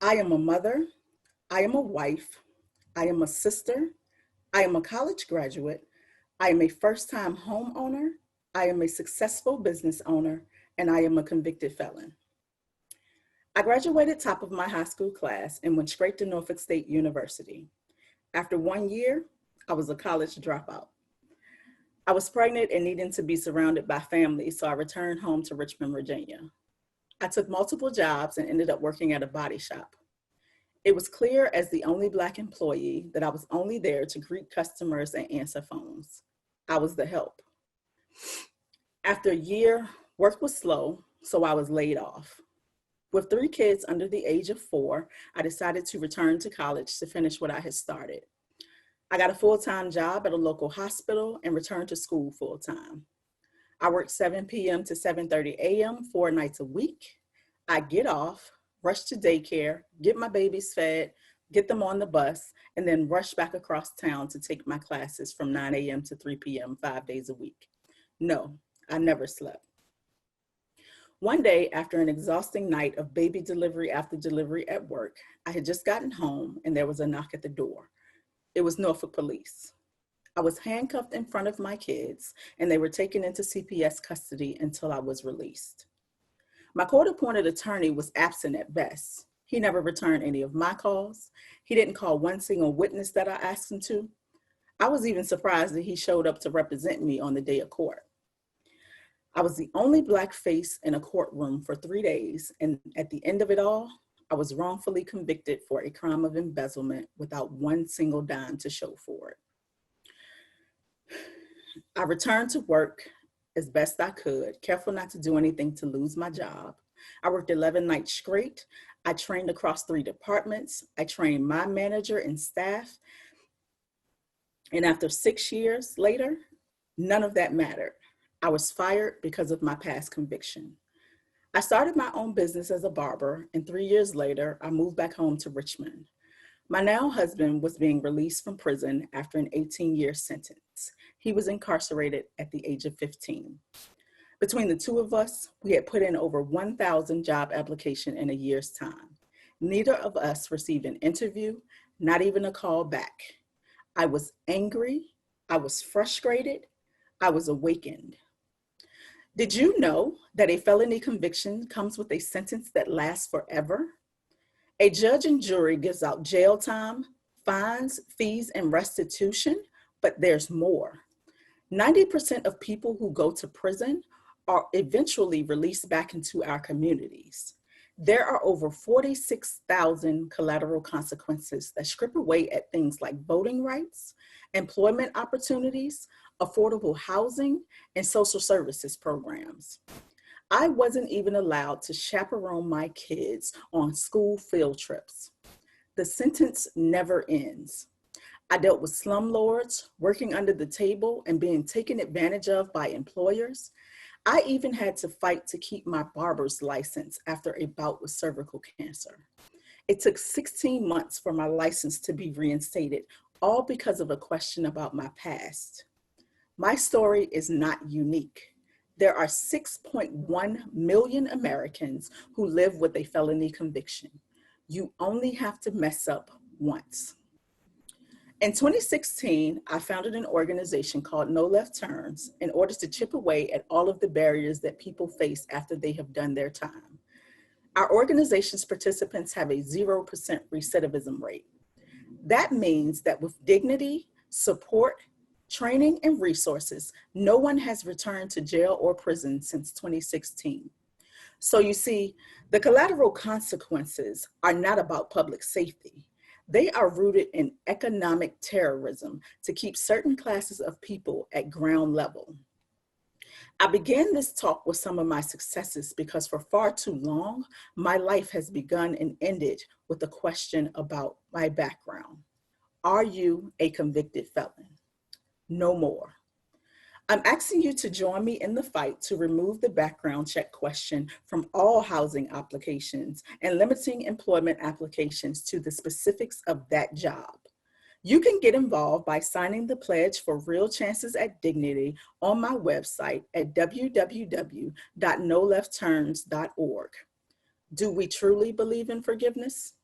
I am a mother, I am a wife, I am a sister, I am a college graduate, I am a first-time homeowner, I am a successful business owner, and I am a convicted felon. I graduated top of my high school class and went straight to Norfolk State University. After 1 year, I was a college dropout. I was pregnant and needing to be surrounded by family, so I returned home to Richmond, Virginia. I took multiple jobs and ended up working at a body shop. It was clear as the only Black employee that I was only there to greet customers and answer phones. I was the help. After a year, work was slow, so I was laid off. With 3 kids under the age of 4, I decided to return to college to finish what I had started. I got a full-time job at a local hospital and returned to school full-time. I worked 7 p.m. to 7:30 a.m. 4 nights a week. I get off, rush to daycare, get my babies fed, get them on the bus, and then rush back across town to take my classes from 9 a.m. to 3 p.m. 5 days a week. No, I never slept. One day, after an exhausting night of baby delivery after delivery at work, I had just gotten home and there was a knock at the door. It was Norfolk Police. I was handcuffed in front of my kids and they were taken into CPS custody until I was released. My court-appointed attorney was absent at best. He never returned any of my calls. He didn't call one single witness that I asked him to. I was even surprised that he showed up to represent me on the day of court. I was the only Black face in a courtroom for 3 days, and at the end of it all, I was wrongfully convicted for a crime of embezzlement without one single dime to show for it. I returned to work as best I could, careful not to do anything to lose my job. I worked 11 nights straight. I trained across 3 departments. I trained my manager and staff. And after 6 years later, none of that mattered. I was fired because of my past conviction. I started my own business as a barber, and 3 years later, I moved back home to Richmond. My now husband was being released from prison after an 18-year sentence. He was incarcerated at the age of 15. Between the 2 of us, we had put in over 1,000 job applications in a year's time. Neither of us received an interview, not even a call back. I was angry, I was frustrated, I was awakened. Did you know that a felony conviction comes with a sentence that lasts forever? A judge and jury gives out jail time, fines, fees, and restitution, but there's more. 90% of people who go to prison are eventually released back into our communities. There are over 46,000 collateral consequences that strip away at things like voting rights, employment opportunities, affordable housing, and social services programs. I wasn't even allowed to chaperone my kids on school field trips. The sentence never ends. I dealt with slumlords, working under the table and being taken advantage of by employers. I even had to fight to keep my barber's license after a bout with cervical cancer. It took 16 months for my license to be reinstated, all because of a question about my past. My story is not unique. There are 6.1 million Americans who live with a felony conviction. You only have to mess up once. In 2016, I founded an organization called No Left Turns in order to chip away at all of the barriers that people face after they have done their time. Our organization's participants have a 0% recidivism rate. That means that with dignity, support, training, and resources, no one has returned to jail or prison since 2016. So you see, the collateral consequences are not about public safety. They are rooted in economic terrorism to keep certain classes of people at ground level. I began this talk with some of my successes because for far too long, my life has begun and ended with a question about my background. Are you a convicted felon? No more. I'm asking you to join me in the fight to remove the background check question from all housing applications and limiting employment applications to the specifics of that job. You can get involved by signing the pledge for Real Chances at Dignity on my website at www.noleftturns.org. Do we truly believe in forgiveness?